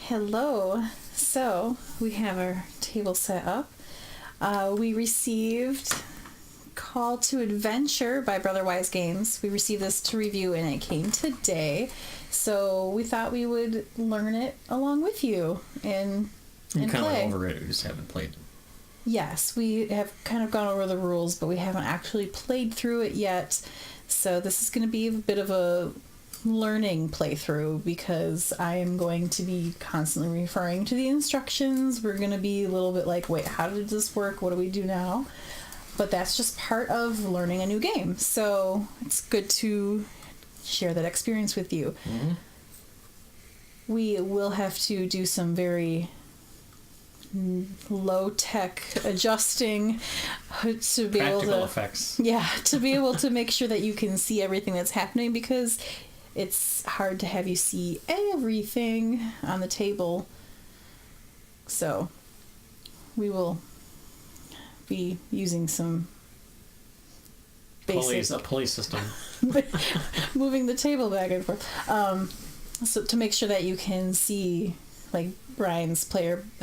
Hello. So we have our table set up. We received Call to Adventure by Brotherwise Games. We received this to review and it came today. So we thought we would learn it along with you and kind play. of went over it, we just haven't played it. Yes, we have kind of gone over the rules, but we haven't actually played through it yet. So this is going to be a bit of a learning playthrough because I am going to be constantly referring to the instructions. We're going to be a little bit like, wait, how did this work? What do we do now? But that's just part of learning a new game. So it's good to share that experience with you. Mm-hmm. We will have to do some very low-tech adjusting to be Practical able to effects. Yeah, to be able to make sure that you can see everything that's happening, because it's hard to have you see everything on the table. So we will be using some basic A pulley system. moving the table back and forth, so to make sure that you can see like Brian's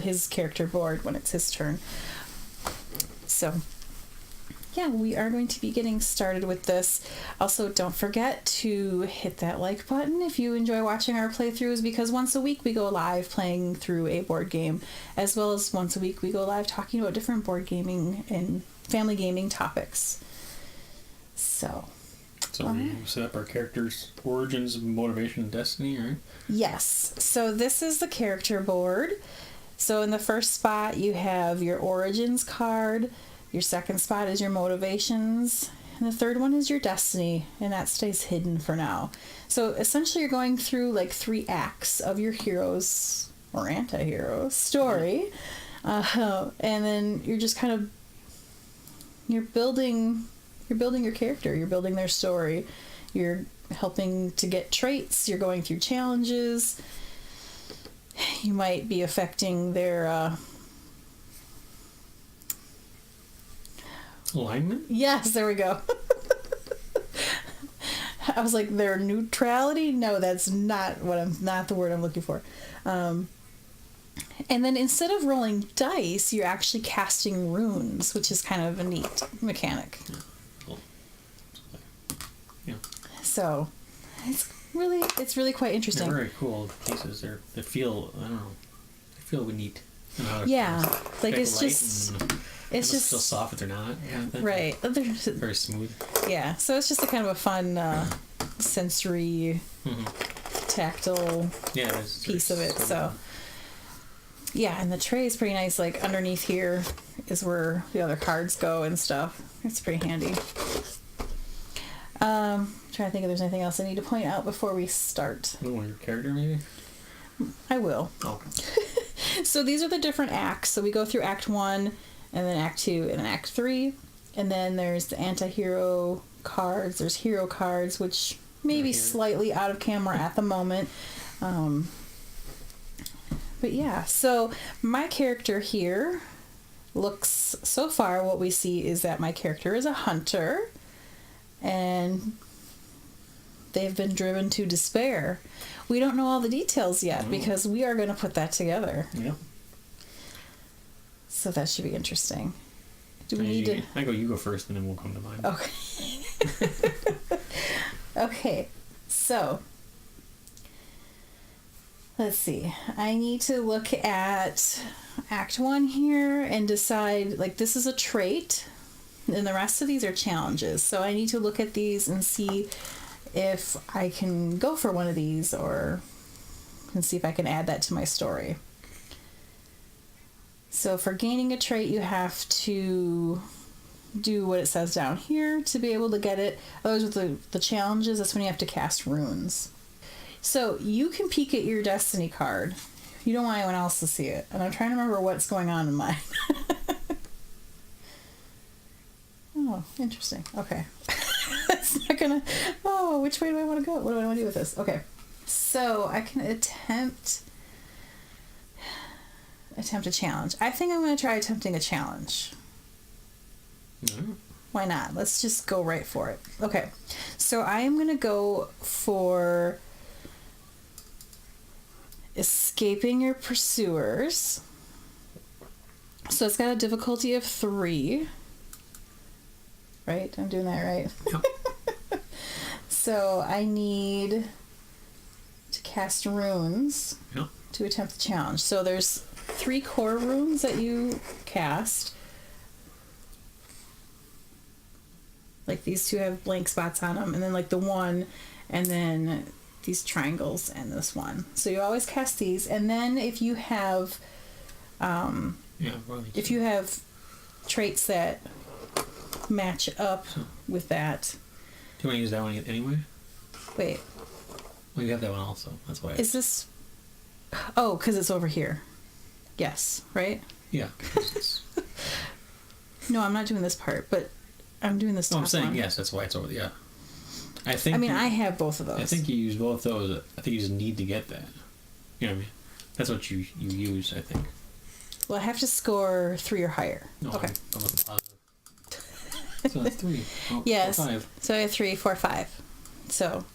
his character board when it's his turn. So yeah, we are going to be getting started with this. Also, don't forget to hit that like button if you enjoy watching our playthroughs, because once a week we go live playing through a board game, as well as once a week we go live talking about different board gaming and family gaming topics. So we set up our characters' origins, motivation, and destiny, right? yes. So this is the character board. So in the first spot you have your origins card. Your second spot is your motivations. And the third one is your destiny, and that stays hidden for now. So essentially you're going through like 3 acts of your hero's or anti-hero's story. And then you're just kind of you're building your character, you're building their story, you're helping to get traits, you're going through challenges, you might be affecting their alignment? Yes, there we go. I was like, their neutrality? No, that's not the word I'm looking for. And then instead of rolling dice, you're actually casting runes, which is kind of a neat mechanic. Yeah. Cool. Yeah. So it's really quite interesting. They're very cool pieces. They feel neat. Yeah, like it's just feel soft if they're not. Right. They're very smooth. Yeah, so it's just a kind of a fun sensory, tactile piece of it. So yeah, and the tray is pretty nice. Like underneath here is where the other cards go and stuff. It's pretty handy. Trying to think if there's anything else I need to point out before we start. Your character, maybe? I will. Oh. So these are the different acts. So we go through Act 1, and then Act 2, and then Act 3. And then there's the anti-hero cards. There's hero cards, which may be slightly out of camera at the moment. But yeah, so my character here looks, so far what we see is that my character is a hunter, and they've been driven to despair. We don't know all the details yet because we are going to put that together. Yeah. So that should be interesting. Do we need to... You go first and then we'll come to mine. Okay. Okay. So let's see. I need to look at Act 1 here and decide, like, this is a trait and the rest of these are challenges. So I need to look at these and see if I can go for one of these, or and see if I can add that to my story. So for gaining a trait, you have to do what it says down here to be able to get it. Those are the challenges. That's when you have to cast runes. So you can peek at your destiny card. You don't want anyone else to see it. And I'm trying to remember what's going on in mine. Oh, interesting. Okay. That's not gonna... Oh, which way do I want to go? What do I want to do with this? Okay. So I can attempt a challenge. I think I'm going to try attempting a challenge. No. Why not? Let's just go right for it. Okay. So I am going to go for escaping your pursuers. So it's got a difficulty of 3. Right? I'm doing that right? Yep. So I need to cast runes Yep. to attempt the challenge. So there's 3 core runes that you cast. Like these 2 have blank spots on them, and then like the 1, and then these triangles and this 1. So you always cast these, and then if you have if you have traits that match up with that. Do you want to use that one anyway? Wait. Well, you have that one also. That's why. Is this... Oh, because it's over here. Yes, right? Yeah. No, I'm not doing this part, but I'm doing this top I'm saying one. yes, that's why it's over. Yeah. I think. I mean, I have both of those. I think you use both those. I think you just need to get that. You know what I mean? That's what you use, I think. Well, I have to score 3 or higher. No, okay. I wasn't positive. So that's 3. Oh, Yes. 4, 5. So I have 3, 4, 5. So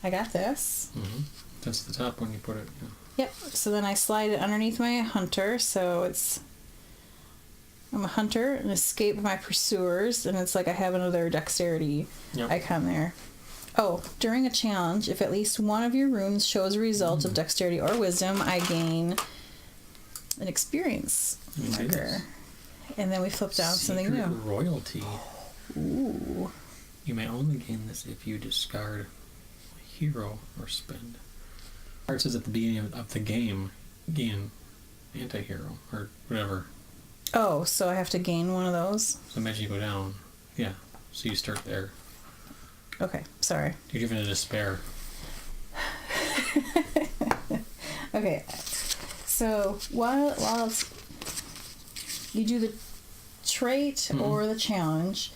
I got this. Mm-hmm. That's the top one you put it. Yeah. Yep. So then I slide it underneath my hunter. So I'm a hunter and escape my pursuers, and it's like I have another dexterity icon there. Oh, during a challenge, if at least one of your runes shows a result of dexterity or wisdom, I gain an experience marker. And then we flip down something new. Royalty. Ooh. You may only gain this if you discard a hero or spend. It says at the beginning of the game, gain anti-hero or whatever. Oh, so I have to gain one of those? So imagine you go down. Yeah. So you start there. Okay, sorry. You're given a despair. Okay. So while you do the trait or the challenge,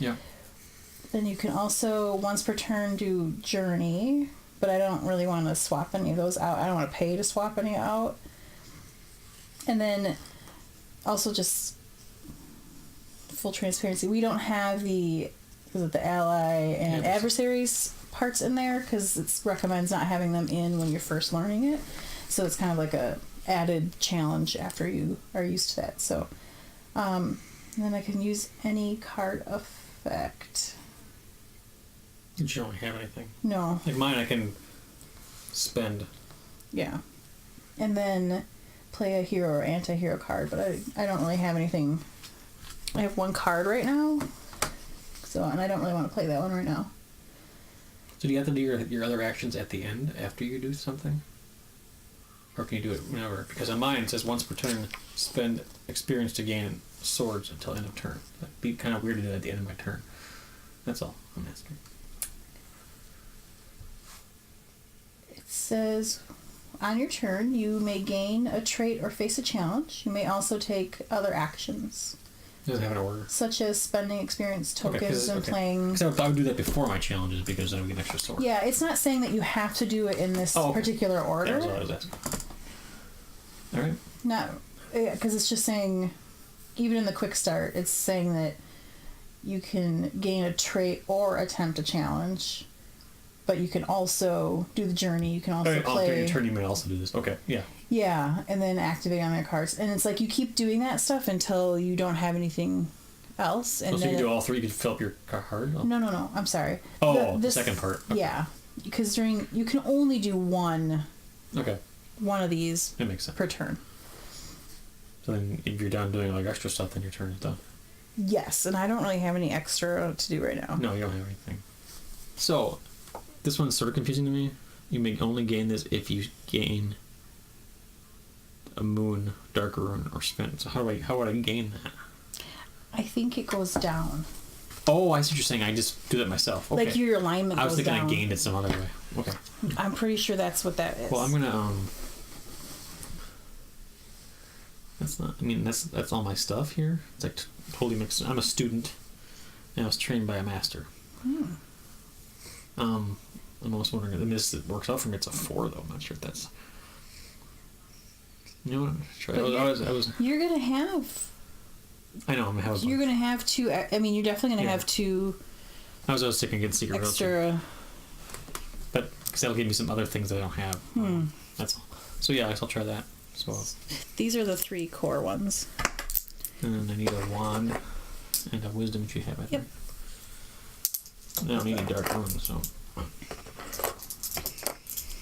then you can also once per turn do journey, but I don't really want to swap any of those out. I don't want to pay to swap any out. And then also just full transparency, we don't have the ally and adversaries parts in there because it recommends not having them in when you're first learning it. So it's kind of like a added challenge after you are used to that. So and then I can use any card effect. You don't have anything. No. Like mine, I can spend. Yeah. And then play a hero or anti-hero card, but I don't really have anything. I have 1 card right now. So, and I don't really want to play that one right now. So do you have to do your other actions at the end after you do something? Or can you do it whenever? Because on mine it says once per turn, spend experience to gain swords until end of turn. That'd be kind of weird to do that at the end of my turn. That's all I'm asking. It says, on your turn, you may gain a trait or face a challenge. You may also take other actions. It doesn't have an order. Such as spending experience tokens and playing... Because I would do that before my challenges because then I would get an extra sword. Yeah, it's not saying that you have to do it in this particular order. That's what I was asking. Alright. Not... Because it's just saying... Even in the quick start, it's saying that you can gain a trait or attempt a challenge, but you can also do the journey. You can also play... During your turn, you may also do this. Okay, yeah. Yeah, and then activate on their cards. And it's like you keep doing that stuff until you don't have anything else. And so then you can do all 3? You can fill up your card? Oh. No. I'm sorry. The second part. Okay. Yeah, because you can only do one of these that makes sense. per turn. So then if you're done doing like extra stuff, then your turn is done. Yes, and I don't really have any extra to do right now. No, you don't have anything. So, this one's sort of confusing to me. You may only gain this if you gain a moon, dark rune, or spin. So how would I gain that? I think it goes down. Oh, I see what you're saying. I just do that myself. Okay. Like your alignment goes down. I was thinking I gained it some other way. Okay. I'm pretty sure that's what that is. Well, I'm gonna that's not. I mean, that's all my stuff here. It's like totally mixed. I'm a student, and I was trained by a master. I'm almost wondering. I mean, this works out for me. It's a 4 though. I'm not sure if that's. You know what? Try. I was. You're gonna have. I know. I'm gonna have. You're gonna have 2. I mean, you're definitely gonna have 2. I was thinking against secret extra. But because that'll give me some other things that I don't have. That's all. So yeah, I guess I'll try that. So. These are the 3 core ones. And then I need a wand and a wisdom which you have, I think. Yep. I don't need any dark runes, so.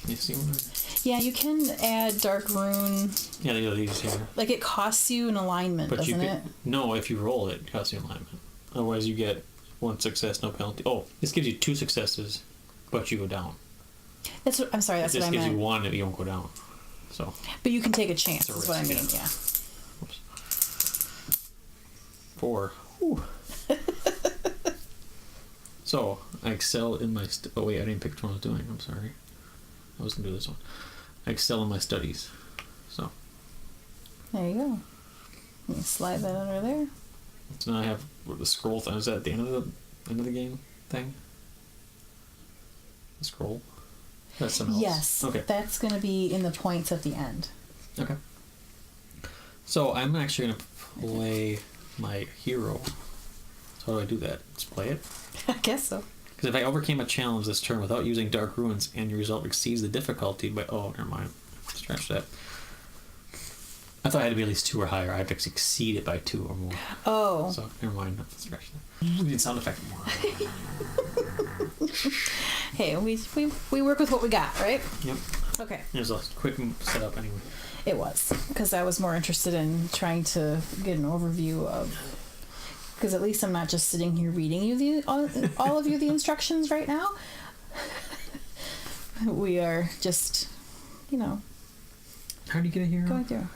You see one? Yeah, you can add dark rune. Yeah, these here. Like it costs you an alignment, But doesn't it? No, if you roll it, it costs you alignment. Otherwise, you get 1 success, no penalty. Oh, this gives you 2 successes, but you go down. That's what I'm sorry. That's what I meant. This gives you 1 and you don't go down. So. But you can take a chance. Is what I mean. Yeah. Oops. 4. Whew. So I excel in my. Oh wait, I didn't pick which one I was doing. I'm sorry. I was gonna do this one. I excel in my studies. So. There you go. You slide that under there. So now I have the scroll thing. Is that at the end of the game thing? The scroll. That's something else. Yes. Okay. That's going to be in the points at the end. Okay. So I'm actually going to play my hero. So how do I do that? Just play it? I guess so. Because if I overcame a challenge this turn without using Dark Ruins and your result exceeds the difficulty by... Oh, never mind. Scratch that. I thought it had to be at least 2 or higher. I have to exceed it by 2 or more. Oh. So, never mind. Scratch that. We need sound effect more. Hey, we work with what we got, right? Yep. Okay. It was a quick setup anyway. It was. Because I was more interested in trying to get an overview of... Because at least I'm not just sitting here reading you all of you the instructions right now. We are just, How do you get a hero? going through.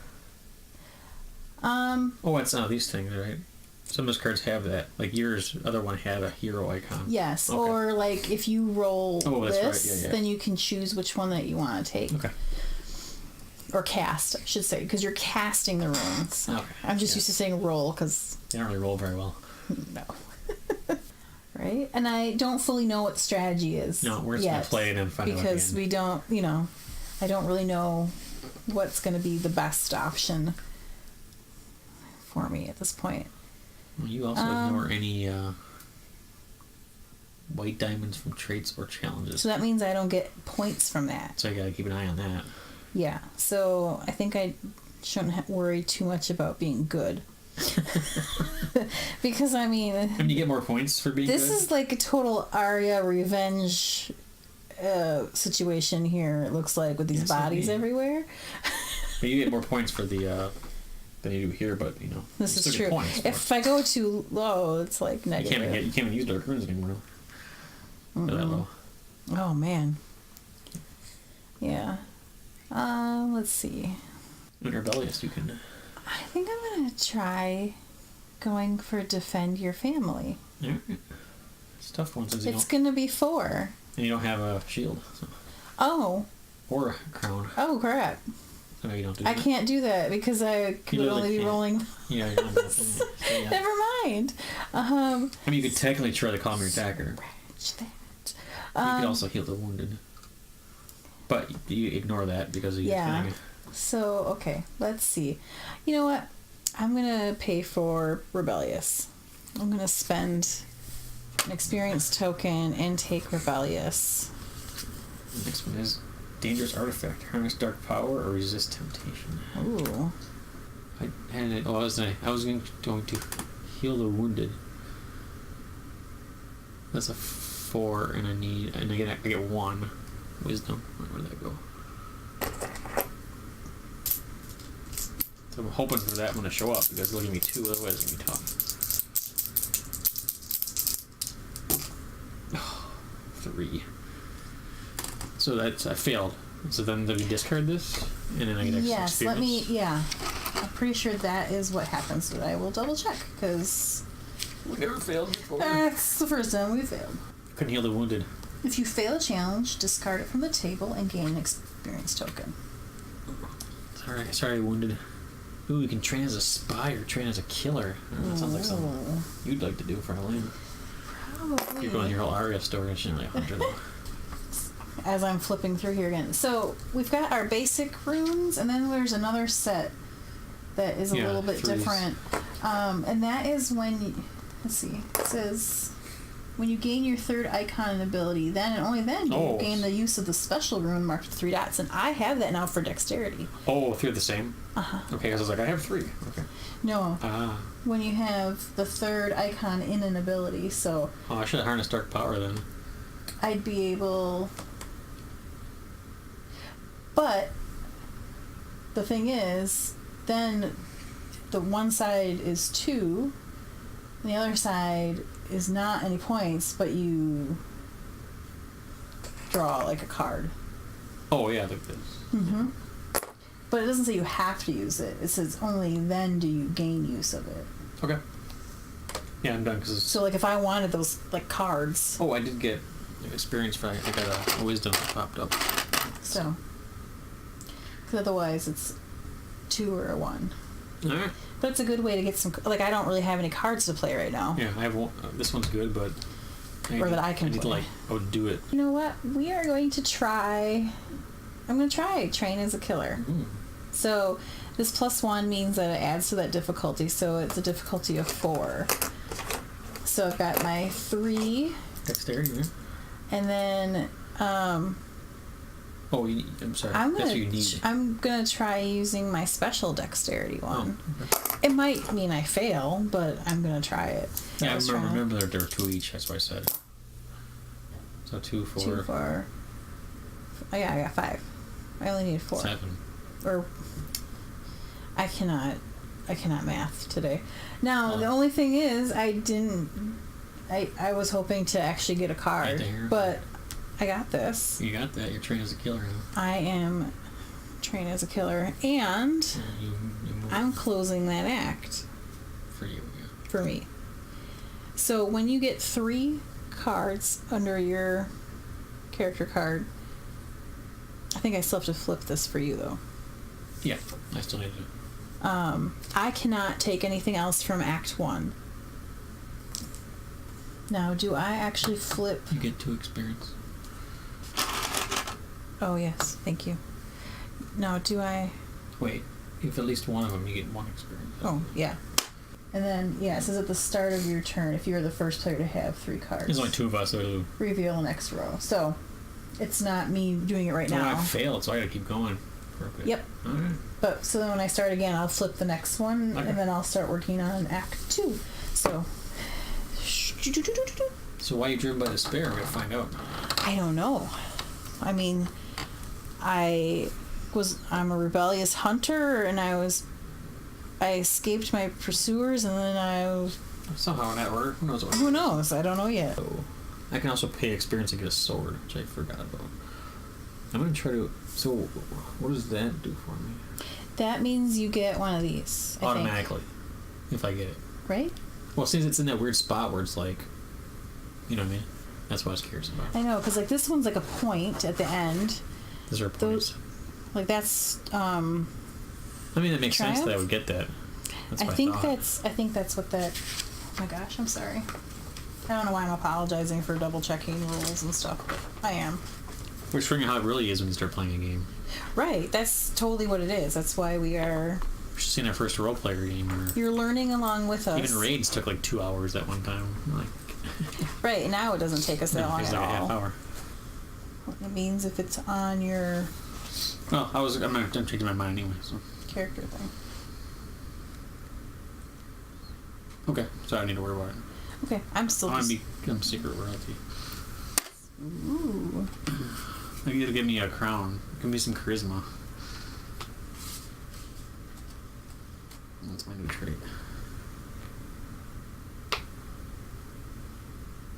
Oh, it's these things, right? Some of those cards have that. Like yours, other one had a hero icon. Yes, Okay. or like if you roll that's this, right. Yeah. then you can choose which one that you want to take. Okay. Or cast, I should say, because you're casting the runes. Okay. I'm just used to saying roll because... They don't really roll very well. No. Right? And I don't fully know what the strategy is. No, we're just going to play it and find out. Because we don't, I don't really know what's going to be the best option for me at this point. Well, you also ignore any white diamonds from traits or challenges. So that means I don't get points from that. So you got to keep an eye on that. Yeah. So I think I shouldn't worry too much about being good. Because you get more points for being this good? is like a total Arya revenge situation here, it looks like, with these bodies everywhere. But you get more points for the than you do here, but this is true. Points if I go too low, it's like negative. You can't even use dark runes anymore. They're that low. Oh man. Yeah. Let's see. When you're rebellious, you can. I think I'm gonna try going for defend your family. Yeah. It's a tough one since It's gonna be 4. And you don't have a shield. So. Oh. Or a crown. Oh crap. So maybe you don't do I that. can't do that because I could only be rolling. Yeah, you're not so, yeah. Never mind. You could technically try to calm your attacker. Scratch that. You could also heal the wounded. But you ignore that because of your thing. So, okay, let's see. You know what? I'm going to pay for Rebellious. I'm going to spend an experience token and take Rebellious. The next one is Dangerous Artifact. Harness Dark Power or Resist Temptation. Ooh. I was going to heal the wounded. That's a 4, and I get 1 wisdom. Where did that go? So I'm hoping for that one to show up because it'll give me 2, otherwise it's gonna be tough. 3. So I failed. So then do we discard this? And then I get extra experience? I'm pretty sure that is what happens, but I will double check, because... We never failed before. That's the first time we failed. Couldn't heal the wounded. If you fail a challenge, discard it from the table and gain an experience token. Sorry, wounded. Ooh, you can train as a spy or train as a killer. That sounds like something you'd like to do for Helene. Probably. You're going your whole Arya story and shit like Hunter though. As I'm flipping through here again. So, we've got our basic runes, and then there's another set that is a little bit different. And that is when... let's see. It says... when you gain your third icon ability, then and only then do you gain the use of the special rune marked with 3 dots, and I have that now for dexterity. Oh, if you're the same? Uh-huh. Okay, because I was like, I have 3. Okay. No. When you have the third icon in an ability, so... Oh, I should have harnessed Dark Power then. I'd be able... But, the thing is, then the one side is 2, and the other side is not any points, but you draw like a card. Oh yeah, like this. Mm-hmm. But it doesn't say you have to use it. It says only then do you gain use of it. Okay. Yeah, I'm done. So like if I wanted those like cards. Oh, I did get experience for. I got a wisdom that popped up. So. Because otherwise it's 2 or a 1. All right. But it's a good way to get some... Like, I don't really have any cards to play right now. Yeah, I have one. This one's good, but... that I can play. Do it. You know what? We are going to try... I'm going to try Train as a Killer. Ooh. So, this +1 means that it adds to that difficulty, so it's a difficulty of 4. So, I've got my 3... Dexterity, yeah. And then... I'm sorry. That's what you need. I'm gonna try using my special dexterity one. Oh, okay. It might mean I fail, but I'm gonna try it. So yeah, I remember there were 2 each. That's why I said. So 2, 4. 2, 4. Oh yeah, I got 5. I only need 4. 7. Or I cannot math today. Now the only thing is I was hoping to actually get a card, but I got this. You got that. You're trained as a killer now. I am trained as a killer, and you I'm closing that act. For you, yeah. For me. So when you get 3 cards under your character card, I think I still have to flip this for you, though. Yeah, I still need to. I cannot take anything else from Act 1. Now, do I actually flip... You get 2 experience. Oh, yes. Thank you. Now, do I... Wait. If at least one of them, you get 1 experience. Oh, yeah. And then, yeah, it says at the start of your turn, if you're the first player to have 3 cards. There's only 2 of us, so... Reveal the next row. So, it's not me doing it right now. I failed, so I gotta keep going for a bit. Yep. Okay. But, so then when I start again, I'll flip the next one, okay. And then I'll start working on Act 2. So... So why are you driven by despair? We're gonna find out. I don't know. I mean, I'm a rebellious hunter, and I escaped my pursuers, and then somehow in that order. Who knows? Who knows? I don't know yet. So, I can also pay experience and get a sword, which I forgot about. I'm gonna try to... So, what does that do for me? That means you get one of these. Automatically. If I get it. Right? Well, since it's in that weird spot where it's like... You know what I mean? That's what I was curious about. I know, because like this one's like a point at the end. Those are points. Like that's... I mean, that makes sense that I would get that. That's what I think that's what that... Oh my gosh, I'm sorry. I don't know why I'm apologizing for double checking rules and stuff, but I am. We're showing how it really is when you start playing a game. Right, that's totally what it is. That's why we are... We're just in our first role player game. You're learning along with us. Even raids took like 2 hours at one time. Like... Right, now it doesn't take us that long at all. Half hour. It means if it's on your... Well, I'm changing my mind anyway, so... Character thing. Okay, so I don't need to worry about it. Okay, I'm still... I want to become secret royalty. Ooh. Maybe it'll give me a crown. Give me some charisma. That's my new trait.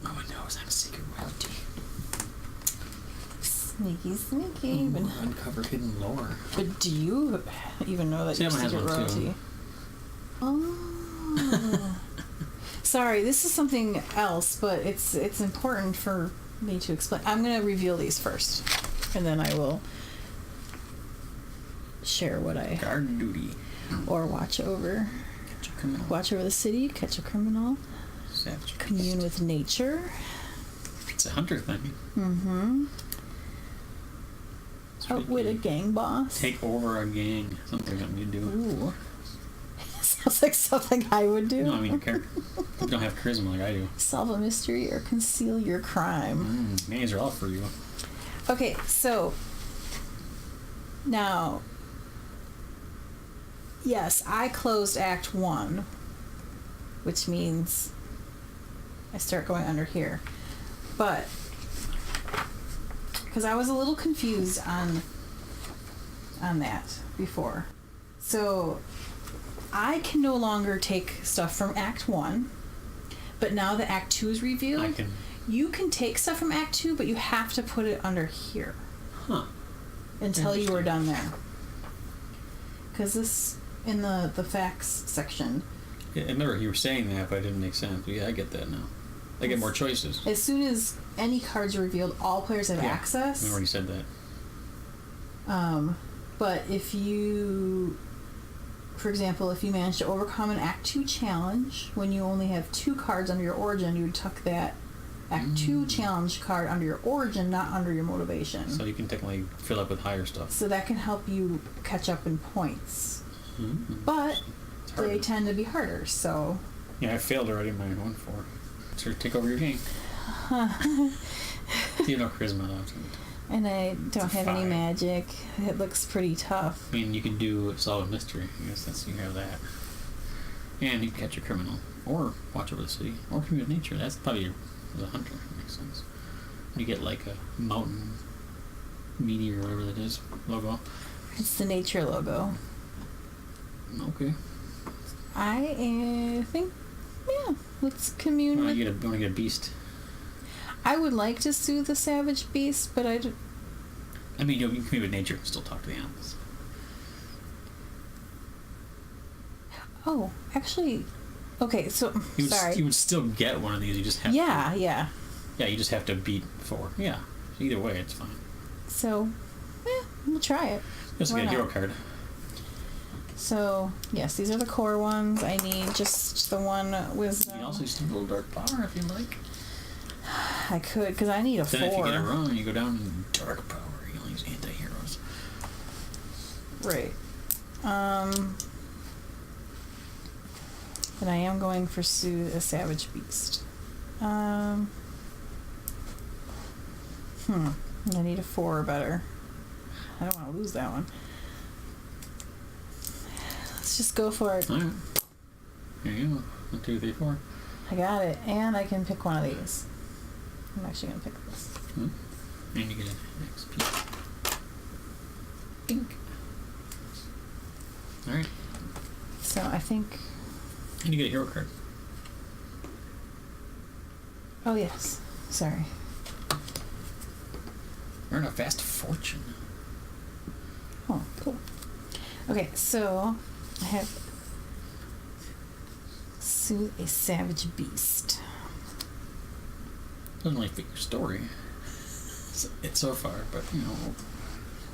Oh, it knows I'm a secret royalty. Sneaky. Ooh, uncover hidden lore. But do you even know that you're secret royalty? Oh. Sorry, this is something else, but it's important for me to explain. I'm going to reveal these first, and then I will share what I... Guard duty. Or watch over. Catch a criminal. Watch over the city, catch a criminal. Savage. Commune with nature. It's a hunter thing. Mm-hmm. Outwit a gang boss. Take over a gang. Something that you do. Ooh. Sounds like something I would do. No, I mean, you don't have charisma like I do. Solve a mystery or conceal your crime. Names are all for you. Okay, so now, yes, I closed Act 1, which means I start going under here. But, because I was a little confused on that before. So, I can no longer take stuff from Act 1, but now that Act 2 is revealed, you can take stuff from Act 2, but you have to put it under here. Huh. Until you were done there. Because this, in the facts section... Yeah, I remember you were saying that, but it didn't make sense. Yeah, I get that now. I get more choices. As soon as any cards are revealed, all players have access. I already said that. But if you... For example, if you manage to overcome an Act 2 challenge, when you only have 2 cards under your origin, you would tuck that Act 2 challenge card under your origin, not under your motivation. So you can technically fill up with higher stuff. So that can help you catch up in points. But they tend to be harder, so... Yeah, I failed already in my 1-4. So take over your game. You have no charisma though. And I don't have any magic. It looks pretty tough. I mean, you can do solve a mystery. I guess that's you have that. And you can catch a criminal. Or watch over the city. Or commute with nature. That's probably as a hunter. That makes sense. You get like a mountain meteor or whatever that is logo. It's the nature logo. Okay. I think, yeah, let's commune with... You want to get a beast? I would like to sue the savage beast, but I mean, you can commune with nature and still talk to the animals. Oh, actually... Okay, so... Sorry. You would still get one of these, you just have to... Yeah. Yeah, you just have to beat 4. Yeah. Either way, it's fine. So, we'll try it. Just get a hero card. So, yes, these are the core ones. I need just the one wisdom. You can also use a little dark power if you like. I could, because I need a 4. Then if you get it wrong, you go down in dark power. You only use anti-heroes. Right. But I am going for Sue a Savage Beast. I need a 4 or better. I don't want to lose that one. Let's just go for it. Alright. Here you go. 1, 2, 3, 4. I got it. And I can pick one of these. I'm actually going to pick this. And you get an XP. Pink. Alright. So I think... And you get a hero card. Oh, yes. Sorry. Earn a fast fortune. Oh, cool. Okay, so I have Sue a Savage Beast. Doesn't really fit your story. It's so far, but you know.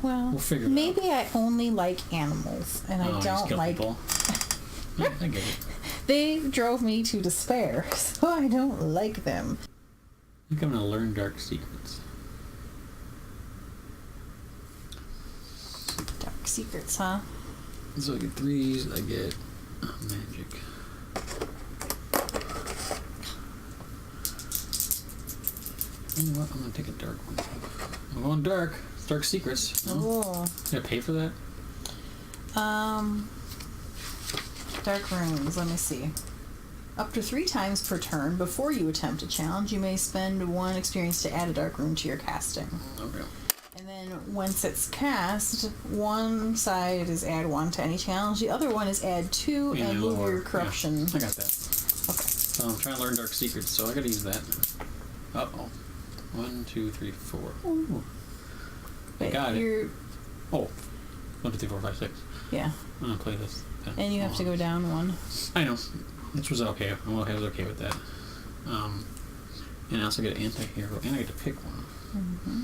Well, we'll figure it out. maybe I only like animals, and I don't like. People. Yeah, I get it. They drove me to despair, so I don't like them. I think I'm gonna learn dark secrets. Dark secrets, huh? So I get 3s. I get magic. You know what? I'm gonna take a dark one. I'm going dark. It's dark secrets. Oh. Did I pay for that? Dark runes. Let me see. Up to 3 times per turn before you attempt a challenge, you may spend 1 experience to add a dark rune to your casting. Okay. And then once it's cast, one side is add 1 to any challenge, the other one is add 2 and move your corruption. Yeah, I got that. Okay. So I'm trying to learn dark secrets, so I gotta use that. Uh-oh. 1, 2, 3, 4. Ooh. I got it. Oh. 1, 2, 3, 4, 5, 6. Yeah. I'm gonna play this. And you have to go down 1. I know. Which was okay. I was okay with that. And I also get an anti-hero, and I get to pick one. Mm-hmm.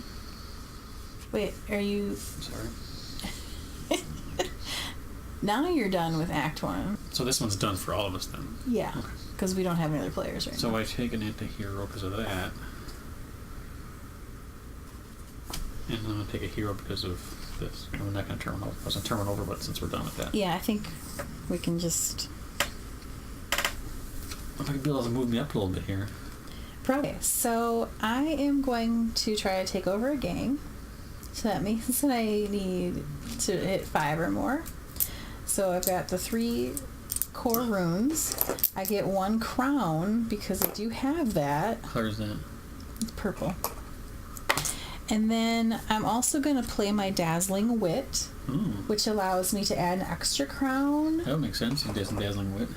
Wait, are you... Sorry. Now you're done with Act 1. So this one's done for all of us then? Yeah. Because we don't have any other players right now. So I take an anti-hero because of that. And I'm going to take a hero because of this. I'm not going to turn one over. I was going to turn one over, but since we're done with that. Yeah, I think we can just... If I could be able to move me up a little bit here. Okay, so I am going to try to take over a gang. So that means that I need to hit 5 or more. So I've got the 3 core runes. I get 1 crown because I do have that. What color is that? It's purple. And then I'm also going to play my Dazzling Wit, which allows me to add an extra crown. That would make sense. You did some Dazzling Wit.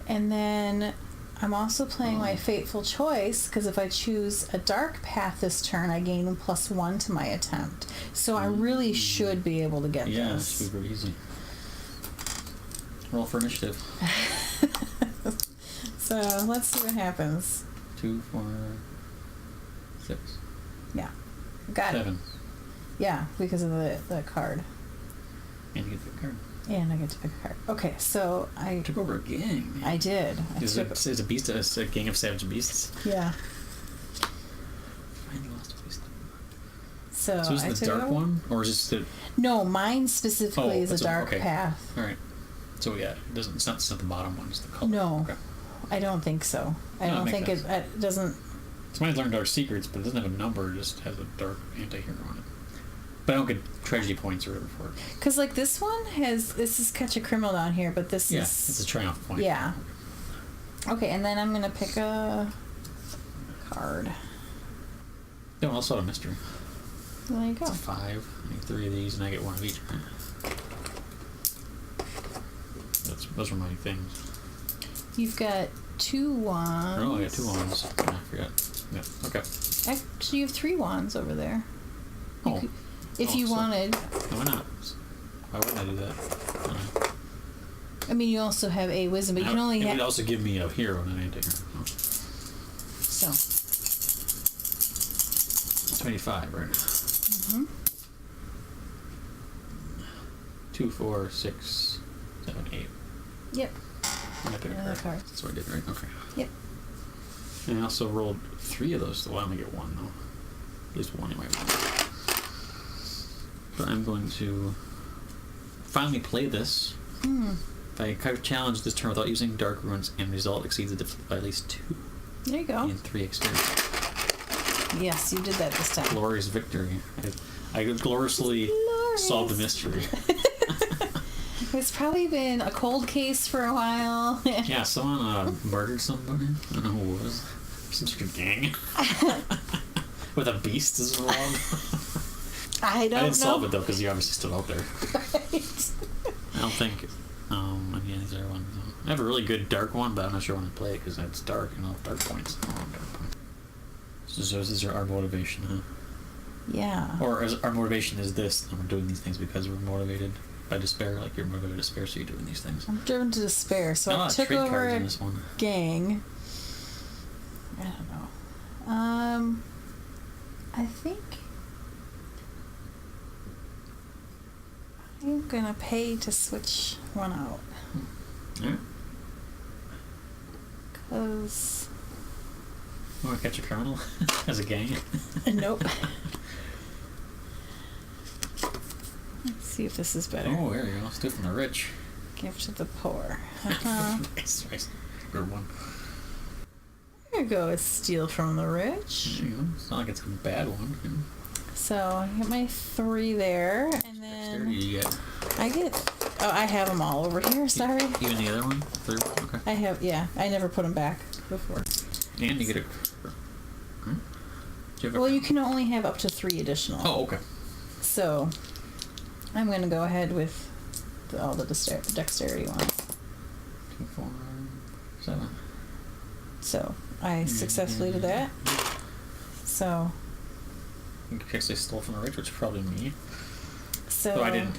And then I'm also playing my Fateful Choice, because if I choose a dark path this turn, I gain +1 to my attempt. So I really should be able to get this. Yeah, it should be very easy. Roll for initiative. So let's see what happens. 2, 4, 6. Yeah. Got 7. it. Yeah, because of the card. And you get the card. And I get to pick a card. Okay, so I Took over a gang. I did. It's a beast. It's a gang of savage beasts. Yeah. Finally lost a beast. So is I it the took dark it. one, or is it the? No, mine specifically is a dark path. All right. So yeah, it's not the bottom one. It's the color. No, Okay. I don't think so. I No, don't it think makes it doesn't. So mine's learned dark secrets, but it doesn't have a number. It just has a dark anti-hero on it. But I don't get tragedy points or whatever for it. Because like this is Catch a Criminal down here, but this is. It's a triumph point. Yeah. Okay, and then I'm gonna pick a card. No, also a mystery. There you go. It's 5. I need 3 of these, and I get 1 of each. Those are my things. You've got 2 wands. Oh, I got 2 wands. I forgot. Yeah. Okay. Actually, you have 3 wands over there. If you so wanted. Why not? Why wouldn't I do that? Alright. I mean, you also have a wisdom, but you can only It have. would also give me a hero and an anti-hero. Oh. So. 25, right? Mm-hmm. 2, 4, 6, 7, 8. Yep. And I pick a Another card. card. That's what I did, right? Okay. Yep. And I also rolled 3 of those, so I only get 1 though. At least 1 anyway. But I'm going to finally play this. If I challenge this turn without using dark runes and result exceeds the difficulty by at least 2. There you go. And 3 experience. Yes, you did that this time. Glorious victory. I gloriously solved the mystery. It's probably been a cold case for a while. Yeah, someone murdered somebody. I don't know who it was. Some sort of gang. With a beast as well. I don't know. I didn't solve it though, because you obviously still out there. Right. I don't think. Any of these other ones. I have a really good dark one, but I'm not sure when to play it because it's dark and all dark points. Dark points. So this is our motivation, huh? Yeah. Or our motivation is this, and we're doing these things because we're motivated by despair, like you're motivated by despair, so you're doing these things. I'm driven to despair, so I took over a gang. I don't know. I think I'm gonna pay to switch one out. Yeah. Cause Want to catch a criminal as a gang? nope. Let's see if this is better. Oh, there you go. Steal from the rich. Give to the poor. Nice. Good one. There you go. It's steal from the rich. There you go. It's not like it's a bad one. So I get my 3 there, and then You get. I get. Oh, I have them all over here. Sorry. Even the other one, third one. Okay. I have. Yeah, I never put them back before. And you get a. Hmm? Do you have a Well, you can only have up to 3 additional. Oh, okay. So I'm going to go ahead with all the dexterity ones. 2, 4, 7. So I successfully did that. So. In case they stole from the rich, which is probably me. So. So I didn't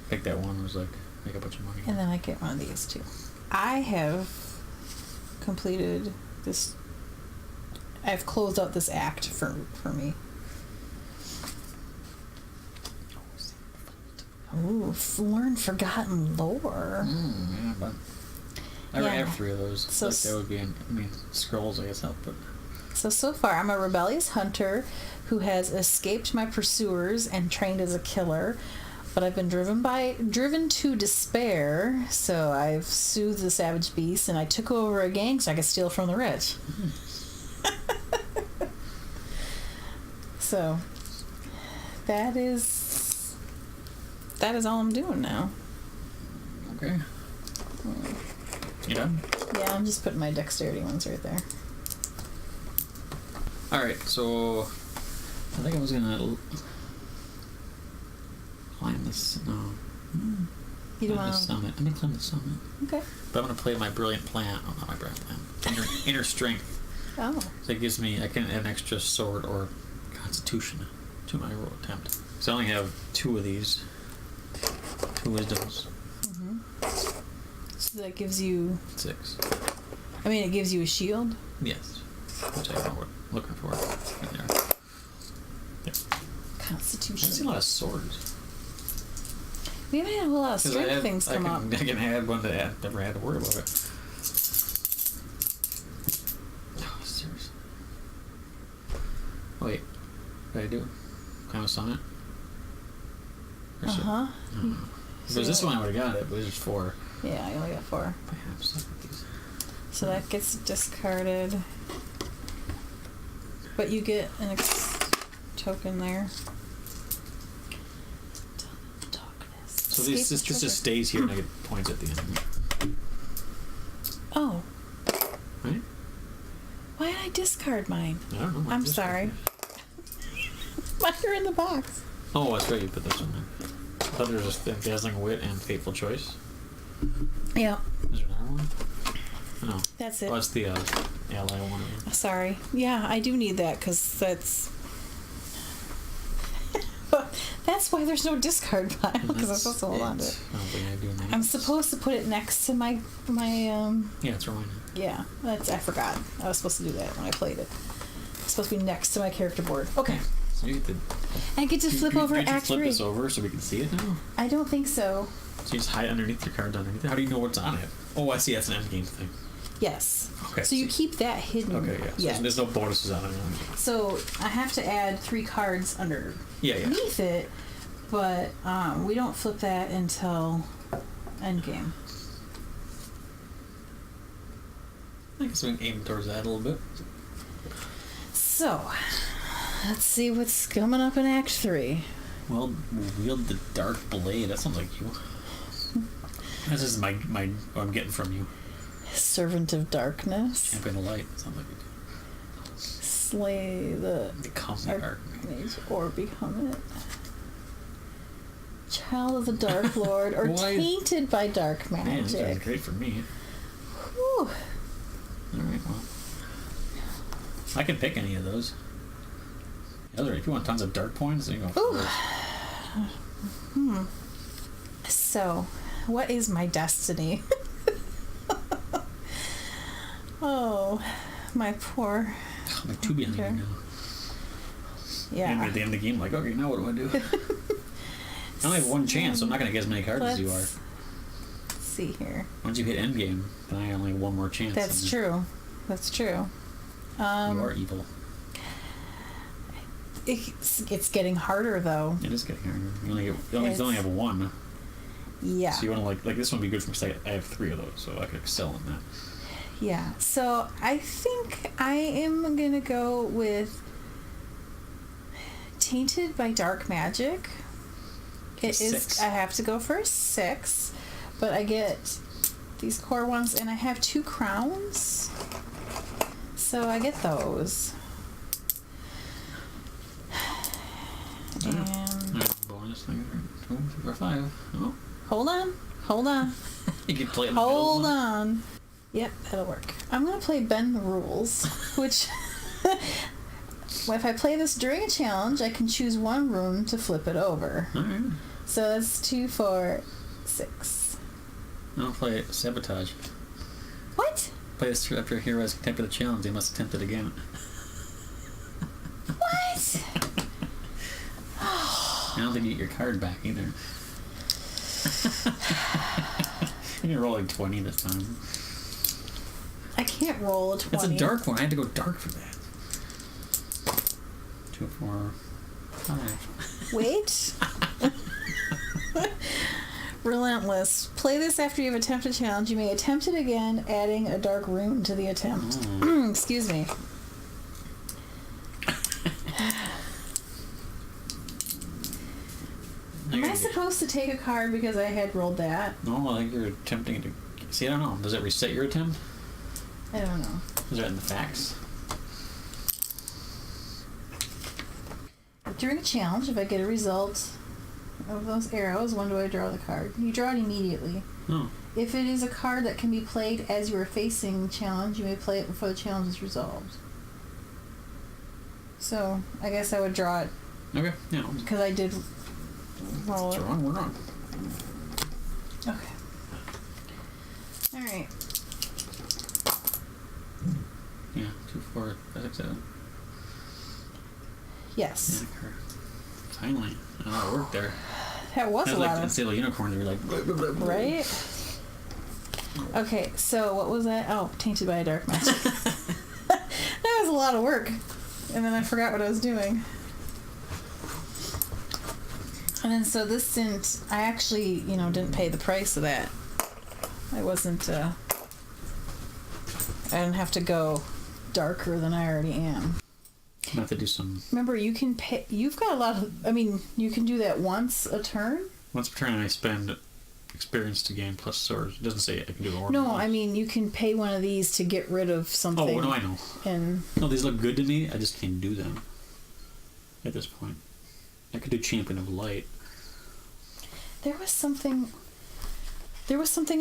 pick that one. It was like make a bunch of money. And then I get one of these too. I have completed this. I've closed out this act for me. Ooh, learn forgotten lore. Yeah, but I already have 3 of those. So like that would be, scrolls, I guess, help, but. So far, I'm a rebellious hunter who has escaped my pursuers and trained as a killer. But I've been driven to despair, so I've soothed the savage beast, and I took over a gang so I could steal from the rich. So that is all I'm doing now. Okay. You done? Yeah, I'm just putting my dexterity ones right there. Alright, so I think I was gonna climb this. No. You don't Climb the want to... summit. I'm gonna climb the summit. Okay. But I'm gonna play my brilliant plan. Oh, not my brilliant plan. Inner strength. Oh. So it gives me, I can add an extra sword or constitution to my roll attempt. So I only have 2 of these. 2 wisdoms. Mm-hmm. So that gives you... 6. I mean, it gives you a shield? Yes. Which I know what I'm looking for. Right there. There. Constitution. I've seen a lot of swords. We haven't had a whole lot of strength things come up. I can add one to add. Never had to worry about it. Oh, seriously. Wait. What did I do? Climb a summit? Uh-huh. If it was this one, I would have got it, but it was just 4. Yeah, I only got 4. Perhaps. Look at these. So that gets discarded. But you get an token there. Darkness. So this just stays here and I get points at the end. Oh. Right? Why did I discard mine? I don't know. I'm sorry. Mine are in the box. Oh, that's right. You put this one there. I thought there was just Dazzling Wit and Fateful Choice. Yeah. Is there another one? No. That's it. Oh, it's the ally one. Sorry. Yeah, I do need that because that's... That's why there's no discard pile, because I'm supposed to hold on to it. I don't think I do that. I'm supposed to put it next to my Yeah, it's reminded. Yeah, I forgot. I was supposed to do that when I played it. It's supposed to be next to my character board. Okay. So you get to... I get to flip over Act 3. Flip this over so we can see it now? I don't think so. So you just hide underneath your cards underneath it? How do you know what's on it? Oh, I see. That's an endgame thing. Yes. Okay. So you keep that hidden. Okay, yeah. So there's no bonuses on it. So I have to add 3 cards underneath it, but we don't flip that until endgame. I guess we can aim towards that a little bit. So, let's see what's coming up in Act 3. Well, wield the dark blade. That sounds like you. This is my what I'm getting from you. Servant of Darkness. Champion of Light. That sounds like you. Slay the Become the dark mage or become it. Child of the Dark Lord or tainted by dark magic. Man, this is great for me. Whew. Alright, well. I can pick any of those. If you want tons of dark points, then you go first. So, what is my destiny? Oh, my poor... I'm like 2 behind you now. Yeah. And at the end of the game, like, okay, now what do I do? I only have 1 chance, so I'm not going to get as many cards as you are. Let's see here. Once you hit endgame, then I only have 1 more chance. That's true. That's true. You are evil. It's getting harder, though. It is getting harder. You only have 1. Yeah. So you want to like this one would be good for me because I have 3 of those, so I could excel in that. Yeah. So I think I am gonna go with tainted by dark magic. It is. 6. I have to go for a 6, but I get these core ones, and I have 2 crowns, so I get those. And bonus thing. 2, 3, 4, 5. Oh. Hold on. You can play in the Hold on. Yep, that'll work. I'm gonna play Bend the Rules, which if I play this during a challenge, I can choose 1 rune to flip it over. Alright. So that's 2, 4, 6. I'll play Sabotage. What? Play this after a hero has attempted the challenge, they must attempt it again. What? I don't think you get your card back either. You're rolling 20 this time. I can't roll a 20. That's a dark one. I had to go dark for that. 2, 4, 5. Wait. Relentless. Play this after you have attempted a challenge. You may attempt it again, adding a dark rune to the attempt. Excuse me. Am I supposed to take a card because I had rolled that? No, I think you're attempting to... See, I don't know. Does it reset your attempt? I don't know. Is that in the facts? During a challenge, if I get a result of those arrows, when do I draw the card? You draw it immediately. Oh. If it is a card that can be played as you are facing the challenge, you may play it before the challenge is resolved. So, I guess I would draw it. Okay, yeah. Because I did roll That's it. wrong, we're wrong. Okay. Alright. Yeah, 2, 4, 5, 6, 7. Yes. Yeah, finally. A lot of work there. That was a like lot of... Sailor Unicorn, they were like... Blah, blah, blah, blah. Right? Okay, so what was that? Oh, Tainted by a Dark Magic. That was a lot of work. And then I forgot what I was doing. And then so this didn't... I actually, didn't pay the price of that. I wasn't... I didn't have to go darker than I already am. I have to do some... Remember, you can pay... You've got a lot of... you can do that once a turn? Once per turn, I spend experience to gain plus swords. It doesn't say I can do more. No, you can pay one of these to get rid of something. Oh, what do I know? And No, these look good to me. I just can't do them at this point. I could do Champion of Light. there was something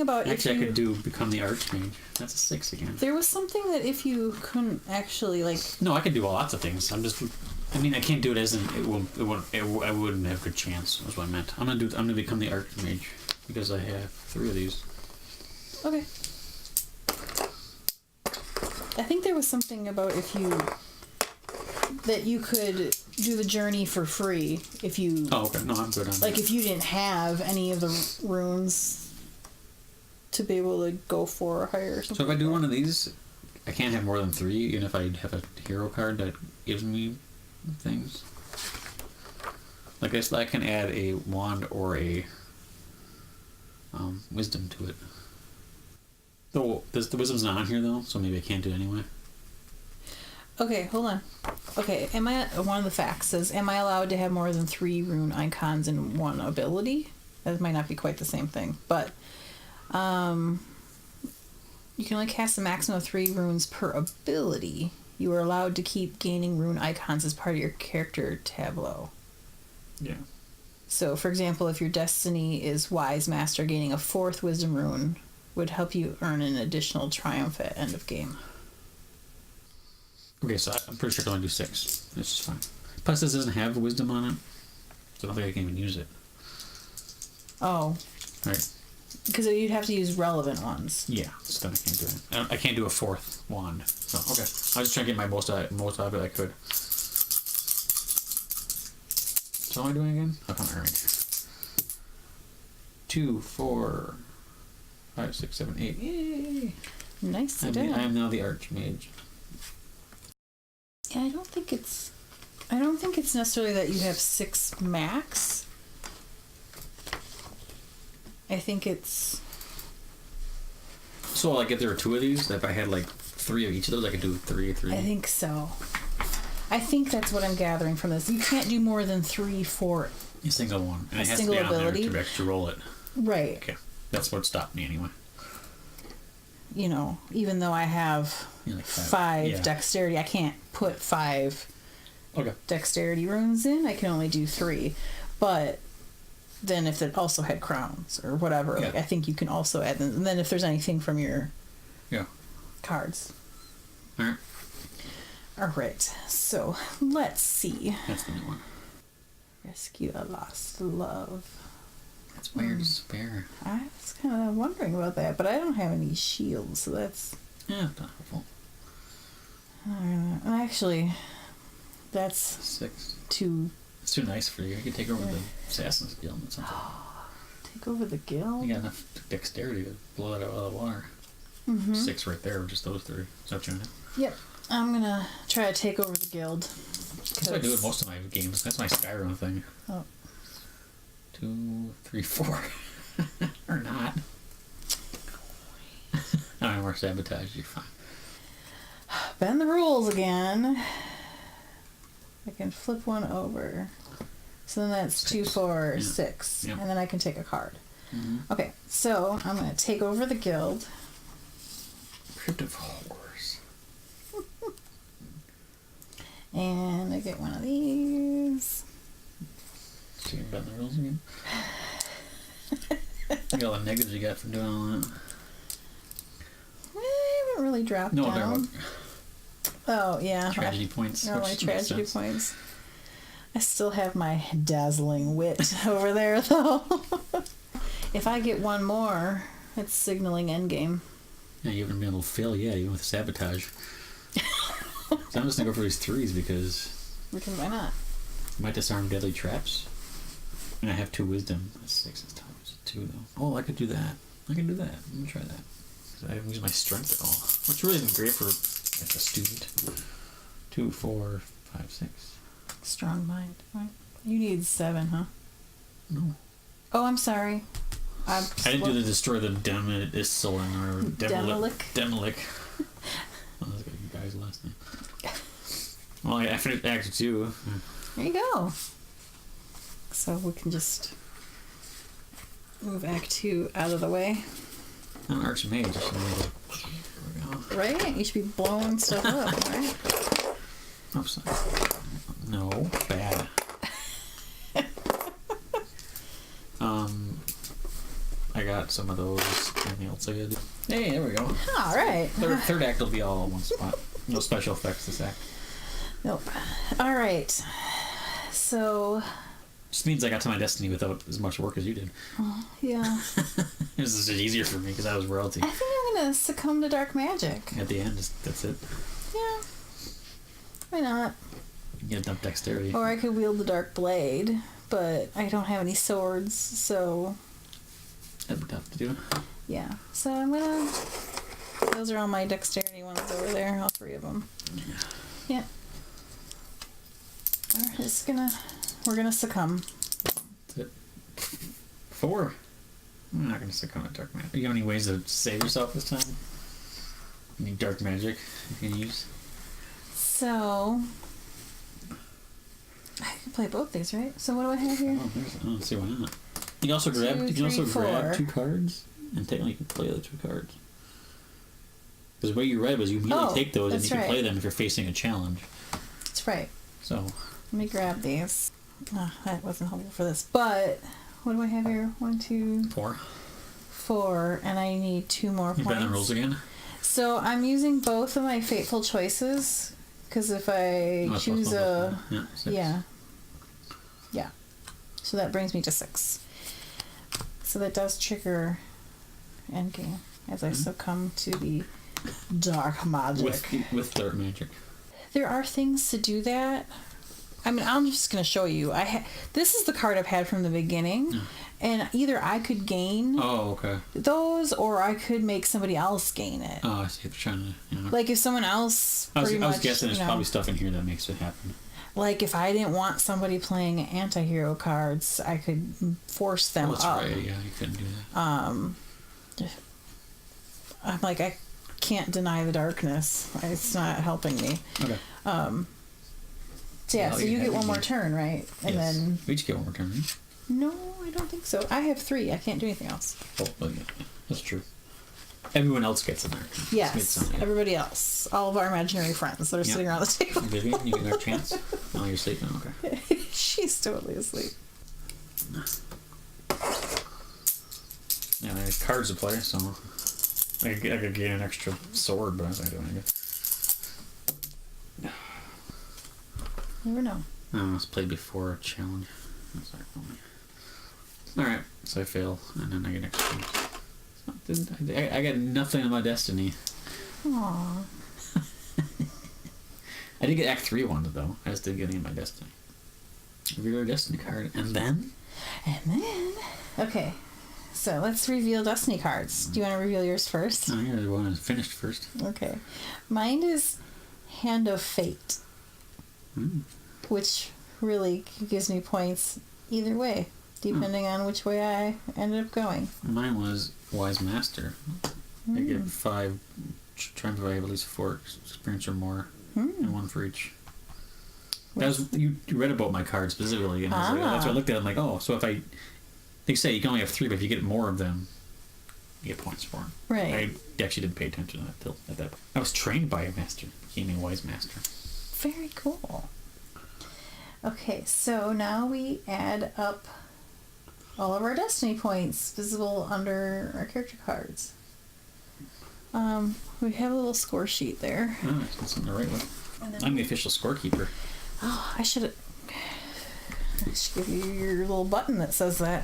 about Actually, I could do Become the Archmage. That's a 6 again. There was something that if you couldn't actually No, I could do lots of things. I can't do it as in I wouldn't have a good chance. Was what I meant. I'm gonna become the Archmage because I have 3 of these. Okay. I think there was something about that you could do the journey for free if you... Oh, okay. No, I'm good on that. Like, if you didn't have any of the runes to be able to go for or hire or something. So if I do one of these, I can't have more than 3, even if I have a hero card that gives me things. Like, I can add a wand or a wisdom to it. Though, the wisdom's not on here, though, so maybe I can't do it anyway. Okay, hold on. Okay, one of the facts says, am I allowed to have more than 3 rune icons in one ability? That might not be quite the same thing, but you can only cast a maximum of 3 runes per ability. You are allowed to keep gaining rune icons as part of your character tableau. Yeah. So, for example, if your destiny is Wise Master, gaining a 4th wisdom rune would help you earn an additional triumph at end of game. Okay, so I'm pretty sure I can only do 6. This is fine. Plus, this doesn't have wisdom on it, so I don't think I can even use it. Oh. Right. Because you'd have to use relevant ones. Yeah, so then I can't do it. I can't do a 4th wand. So, okay. I was just trying to get my most out of it I could. So what am I doing again? Alright. 2, 4, 5, 6, 7, 8. Yay! Nice. I am now the Archmage. Yeah, I don't think it's necessarily that you have 6 max. I think it's... So, like, if there were 2 of these, if I had, like, 3 of each of those, I could do 3. I think so. I think that's what I'm gathering from this. You can't do more than 3 for... A single one. And a it has single to be ability. on there to actually roll it. Right. Okay. That's what stopped me, anyway. Even though I have Like 5 dexterity, I can't put 5 dexterity runes in. I can only do 3. But then if it also had crowns or whatever, I think you can also add them. And then if there's anything from your cards. Alright. Alright, so let's see. That's the new one. Rescue a lost love. That's why you're despair. I was kind of wondering about that, but I don't have any shields, so that's... Yeah, it's not helpful. Actually, that's... 6. too... It's too nice for you. You can take over the Assassin's Guild and something. Take over the guild? You got enough dexterity to blow that out of the water. Mm-hmm. 6 right there, just those 3. Is that what you want to do? Yep. I'm gonna try to take over the guild. That's what I do with most of my games. That's my Skyrim thing. Oh. 2, 3, 4. Or not. No more sabotage, you're fine. Bend the rules again. I can flip one over. So then that's 2, 4, 6. Yeah. And then I can take a card. Mm-hmm. Okay, so I'm going to take over the guild. Crypt of Horrors. And I get one of these. So you bend the rules again? Look at all the negatives you got for doing all that. I haven't really dropped No, down. Oh, yeah. Tragedy points. Oh, my which tragedy makes sense. points. I still have my dazzling wit over there, though. If I get one more, it's signaling endgame. Yeah, you haven't been able to fail yet, even with sabotage. So I'm just gonna go for these 3s because Why not? I might disarm deadly traps. And I have 2 wisdom. That's 6 this time. It's 2 though. Oh, I could do that. I'm gonna try that. 'Cause I haven't used my strength at all. Which really isn't great for like a student. 2, 4, 5, 6. Strong mind. Right. You need 7, huh? No. Oh, I'm sorry. I didn't do the destroy the Demolic or Demolic. Oh, that's a good guy's last name. Well, I finished Act 2. There you go. So we can just move Act 2 out of the way. I'm an Archmage. So there we go. Right? You should be blowing stuff up, right? Oh, sorry. No, bad. I got some of those. Anything else I gotta do? Hey, there we go. All right. Third act will be all in one spot. No special effects this act. Nope. All right. So. Just means I got to my destiny without as much work as you did. Yeah. This is just easier for me because I was royalty. I think I'm gonna succumb to dark magic. At the end, that's it. Yeah. Why not? You get dump dexterity. Or I could wield the dark blade, but I don't have any swords, so. That'd be tough to do. Yeah. So I'm gonna. Those are all my dexterity ones over there. All 3 of them. Yeah. We're gonna succumb. That's it. 4. I'm not gonna succumb to dark magic. You have any ways to save yourself this time? Any dark magic you can use? So. I can play both these, right? So what do I have here? I don't see why not. You can also grab. Two, You can also three, grab 4. 2 cards, and technically you can play the 2 cards. Because what you read was you immediately take those and you can play them if you're facing a challenge. That's right. So. Let me grab these. That wasn't helpful for this. But what do I have here? 1, 2, 4. 4, and I need 2 more You points. bend the rules again. So I'm using both of my fateful choices because if I choose a yeah. So that brings me to 6. So that does trigger endgame as I succumb to the dark magic. With dark magic. There are things to do that. I mean, I'm just going to show you. This is the card I've had from the beginning, and either I could gain those, or I could make somebody else gain it. Oh, I see. They're trying to. Like if someone else, I was guessing there's probably stuff in here that makes it happen. Like if I didn't want somebody playing anti-hero cards, I could force them up. That's right. Yeah, you couldn't do that. I'm like, I can't deny the darkness. It's not helping me. Okay. So yeah, so you get one more turn, right? And then we each get one more turn, right? No, I don't think so. I have 3. I can't do anything else. Oh, well, yeah. That's true. Everyone else gets in there. Yes, everybody else. All of our imaginary friends that are sitting around the table. Vivian, you get our chance? Oh, you're sleeping? Okay. She's totally asleep. Yeah, there's cards to play, so I could gain an extra sword, but I don't do it. Never know. Oh, it's played before a challenge. That's alright, so I fail, and then I get an extra. I got nothing on my destiny. Aww. I did get Act 3 one, though. I just didn't get any of my destiny. Reveal our destiny card, and then? Okay, so let's reveal destiny cards. Do you want to reveal yours first? Oh, yeah, the one is finished first. Okay. Mine is Hand of Fate. Which really gives me points either way. depending on which way I ended up going. Mine was Wise Master. I get 5 times where I have at least 4 experience or more, and 1 for each. That was you read about my card specifically, and I was like, that's what I looked at. I'm like, oh, so if they say you can only have 3, but if you get more of them, you get points for them. Right. I actually didn't pay attention to that till at that point. I was trained by a master, became a Wise Master. Very cool. Okay, so now we add up all of our destiny points visible under our character cards. We have a little score sheet there. Oh, that's something to write with. I'm the official scorekeeper. Oh, I should give you your little button that says that.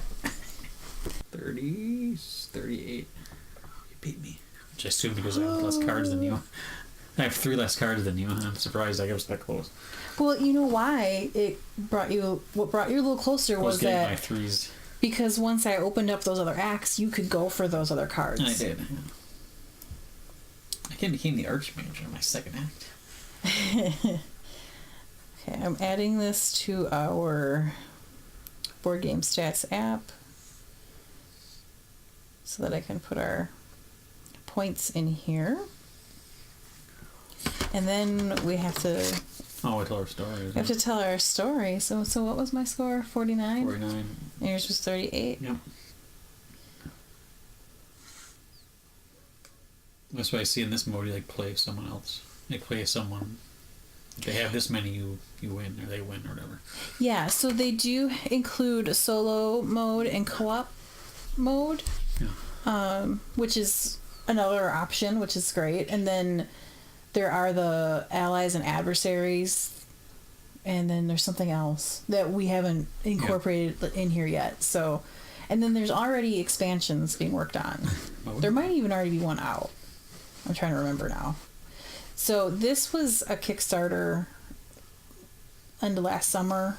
30, 38. You beat me. Which I assume because I have less cards than you. I have 3 less cards than you, and I'm surprised I was that close. Well, you know why what brought you a little closer was that my 3s. Because once I opened up those other acts, you could go for those other cards. I did. I became the Archmage in my second act. Okay, I'm adding this to our board game stats app so that I can put our points in here. And then we have to... Oh, we tell our story. We have to tell our story. So what was my score? 49? 49. And yours was 38? Yep. That's why I see in this mode you play someone else. Play someone. If they have this many, you win, or they win, or whatever. Yeah, so they do include a solo mode and co-op mode, which is another option, which is great. And then there are the allies and adversaries, and then there's something else that we haven't incorporated in here yet. So, and then there's already expansions being worked on. There might even already be one out. I'm trying to remember now. So this was a Kickstarter end of last summer.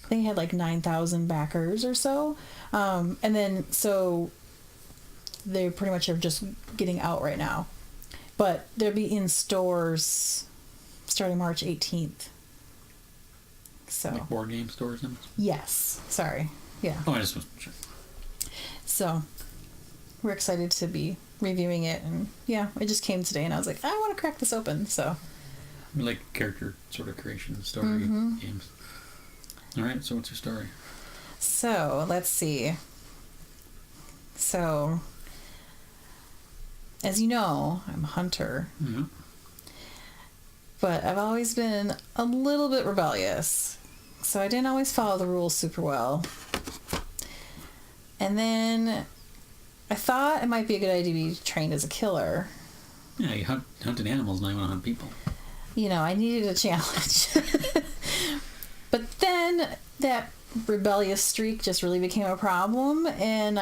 I think it had 9,000 backers or so. And then, so they pretty much are just getting out right now. But they'll be in stores starting March 18th. So. Like board game stores? Yes. Sorry. Yeah. Oh, I just wasn't sure. So, we're excited to be reviewing it, and yeah, it just came today, and I was like, I want to crack this open. So, We like character sort of creation story games. All right, so what's your story? So let's see. So, as you know, I'm a hunter, but I've always been a little bit rebellious, so I didn't always follow the rules super well. And then I thought it might be a good idea to be trained as a killer. Yeah, you hunted animals, now you want to hunt people. You know, I needed a challenge. But then that rebellious streak just really became a problem, and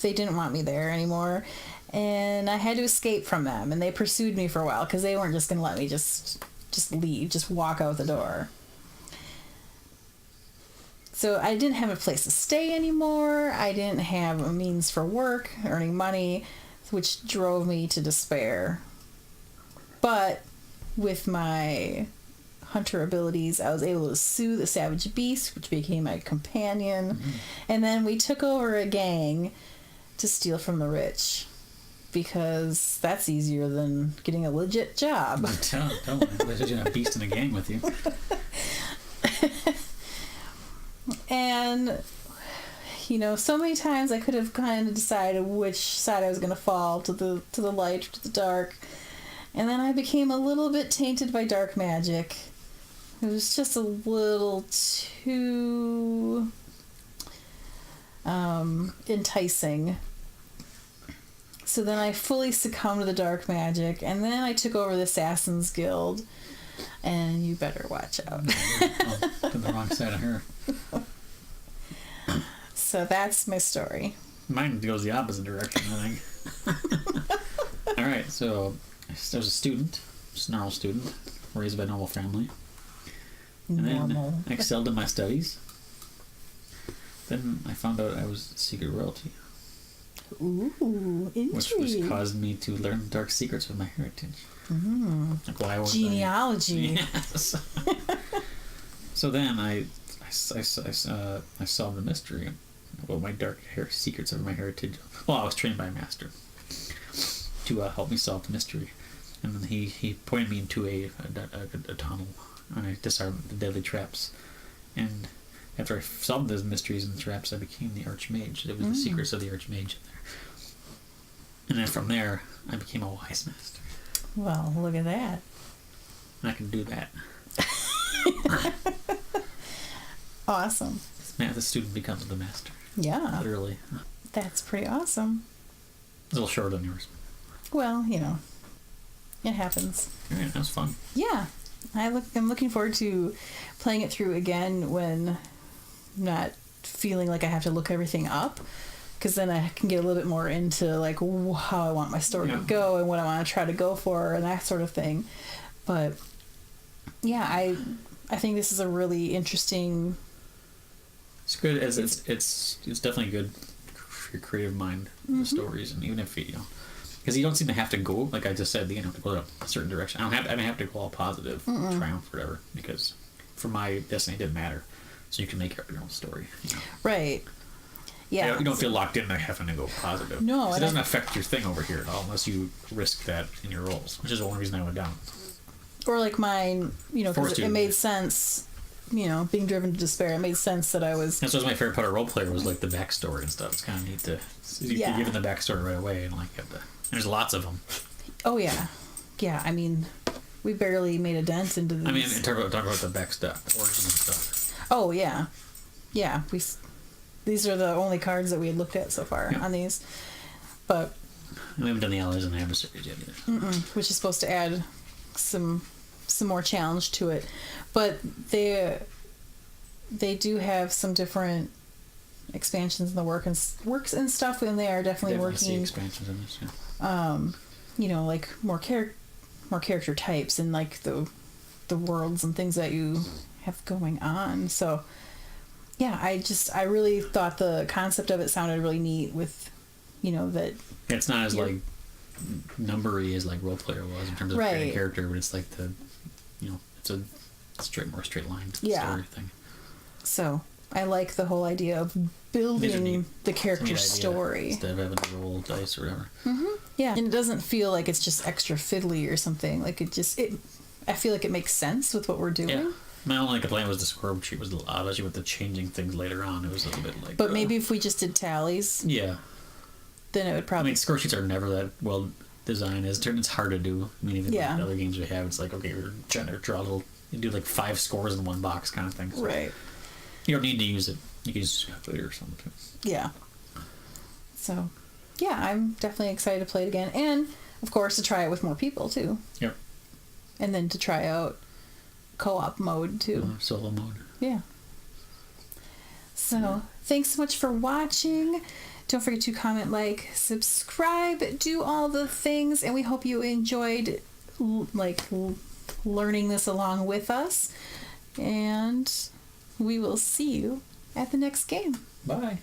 they didn't want me there anymore. And I had to escape from them, and they pursued me for a while because they weren't just going to let me just leave, just walk out the door. So I didn't have a place to stay anymore. I didn't have a means for work, earning money, which drove me to despair. But with my hunter abilities, I was able to sue the savage beast, which became my companion. And then we took over a gang to steal from the rich, because that's easier than getting a legit job. Don't. There's a beast in a gang with you. And, you know, so many times I could have kind of decided which side I was going to fall, to the light or to the dark. And then I became a little bit tainted by dark magic. It was just a little too enticing. So then I fully succumbed to the dark magic, and then I took over the Assassin's Guild, and you better watch out. I'll put the wrong side of her. So that's my story. Mine goes the opposite direction, I think. Alright, so I was a student, snarl student, raised by a normal family. And then I excelled in my studies. Then I found out I was secret royalty. Ooh, intrigue. Which caused me to learn dark secrets of my heritage. Mm. Like why was genealogy. Yes. So then I I solved the mystery. Well, my dark secrets of my heritage. Well, I was trained by a master to help me solve the mystery, and then he pointed me into a tunnel, and I disarmed the deadly traps. And after I solved those mysteries and the traps, I became the Archmage. It was the secrets of the Archmage in there. And then from there, I became a wise master. Well, look at that. And I can do that. Awesome. The student becomes the master. Yeah. Literally. That's pretty awesome. It's a little shorter than yours. Well, it happens. Alright, that was fun. Yeah. I'm looking forward to playing it through again when I'm not feeling like I have to look everything up, because then I can get a little bit more into like how I want my story to go and what I want to try to go for and that sort of thing. But yeah, I think this is a really interesting. It's good as it's definitely good for your creative mind, the stories, and even if because you don't seem to have to go, like I just said, you don't have to go a certain direction. I didn't have to go all positive, triumph, whatever, because for my destiny it didn't matter. So you can make your own story. Right. Yeah. You don't feel locked in by having to go positive. No. It doesn't affect your thing over here at all unless you risk that in your roles, which is the only reason I went down. Or like mine, because it made sense, being driven to despair, it made sense that I was... That's what was my favorite part of role player was like the backstory and stuff. It's kind of neat to... You're given the backstory right away and like have the... There's lots of them. Oh, yeah. Yeah, I mean, we barely made a dent into these. I mean, talk about the back stuff, the origin and stuff. Oh, yeah. Yeah, these are the only cards that we had looked at so far on these. But... We haven't done the allies and the adversaries yet either. Which is supposed to add some more challenge to it. But they do have some different expansions in the works and stuff, and they are definitely working. See expansions in this, yeah. Like more character types and like the worlds and things that you have going on. So yeah, I really thought the concept of it sounded really neat with that. Yeah, it's not as like numbery as like role player was in terms of creating character, but it's like it's a more straight line story thing. So I like the whole idea of building the character story instead of having to roll dice or whatever. Yeah, and it doesn't feel like it's just extra fiddly or something. Like I feel like it makes sense with what we're doing. Yeah. My only complaint was the score sheet was a little odd, especially with the changing things later on. It was a little bit like. But maybe if we just did tallies. Yeah. Then it would probably. I mean, score sheets are never that well designed. It's hard to do. I mean, even the other games we have, it's like, okay, we're trying to draw a little. You do like 5 scores in one box kind of thing. So right. You don't need to use it. You can use a calculator or something too. Yeah. So, yeah, I'm definitely excited to play it again, and of course to try it with more people too. Yep. And then to try out co-op mode too. Solo mode. Yeah. So, thanks so much for watching. Don't forget to comment, like, subscribe, do all the things, and we hope you enjoyed learning this along with us. And we will see you at the next game. Bye.